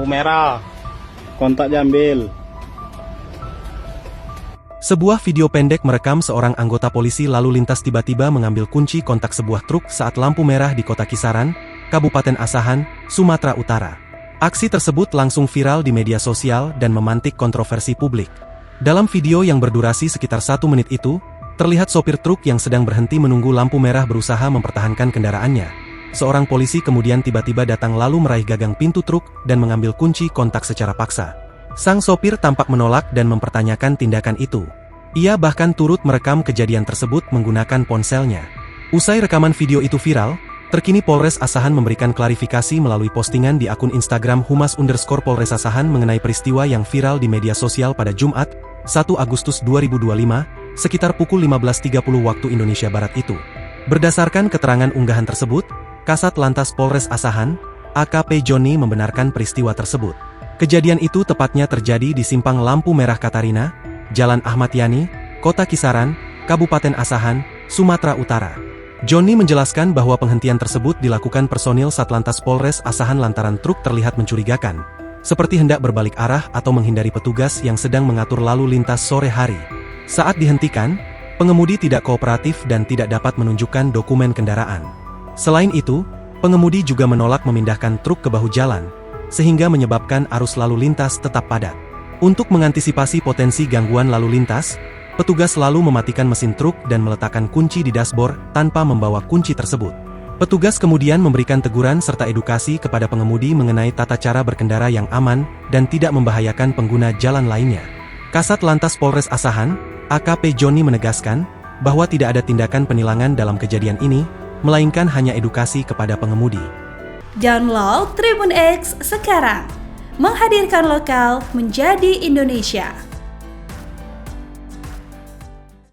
lampu merah, kontak diambil. Sebuah video pendek merekam seorang anggota polisi lalu lintas tiba-tiba mengambil kunci kontak sebuah truk saat lampu merah di Kota Kisaran, Kabupaten Asahan, Sumatera Utara. Aksi tersebut langsung viral di media sosial dan memantik kontroversi publik. Dalam video yang berdurasi sekitar 1 menit itu, terlihat sopir truk yang sedang berhenti menunggu lampu merah berusaha mempertahankan kendaraannya. Seorang polisi kemudian tiba-tiba datang lalu meraih gagang pintu truk dan mengambil kunci kontak secara paksa. Sang sopir tampak menolak dan mempertanyakan tindakan itu. Ia bahkan turut merekam kejadian tersebut menggunakan ponselnya. Usai rekaman video itu viral, terkini Polres Asahan memberikan klarifikasi melalui postingan di akun Instagram Humas_Polres Asahan mengenai peristiwa yang viral di media sosial pada Jumat, 1 Agustus 2025, sekitar pukul 15.30 waktu Indonesia Barat itu. Berdasarkan keterangan unggahan tersebut, Kasat Lantas Polres Asahan, AKP Joni membenarkan peristiwa tersebut. Kejadian itu tepatnya terjadi di Simpang Lampu Merah Katarina, Jalan Ahmad Yani, Kota Kisaran, Kabupaten Asahan, Sumatera Utara. Joni menjelaskan bahwa penghentian tersebut dilakukan personil Satlantas Polres Asahan lantaran truk terlihat mencurigakan, seperti hendak berbalik arah atau menghindari petugas yang sedang mengatur lalu lintas sore hari. Saat dihentikan, pengemudi tidak kooperatif dan tidak dapat menunjukkan dokumen kendaraan. Selain itu, pengemudi juga menolak memindahkan truk ke bahu jalan, sehingga menyebabkan arus lalu lintas tetap padat. Untuk mengantisipasi potensi gangguan lalu lintas, petugas selalu mematikan mesin truk dan meletakkan kunci di dashboard tanpa membawa kunci tersebut. Petugas kemudian memberikan teguran serta edukasi kepada pengemudi mengenai tata cara berkendara yang aman dan tidak membahayakan pengguna jalan lainnya. Kasat Lantas Polres Asahan, AKP Joni menegaskan bahwa tidak ada tindakan penilangan dalam kejadian ini, melainkan hanya edukasi kepada pengemudi. Download Tribun X sekarang, menghadirkan lokal menjadi Indonesia.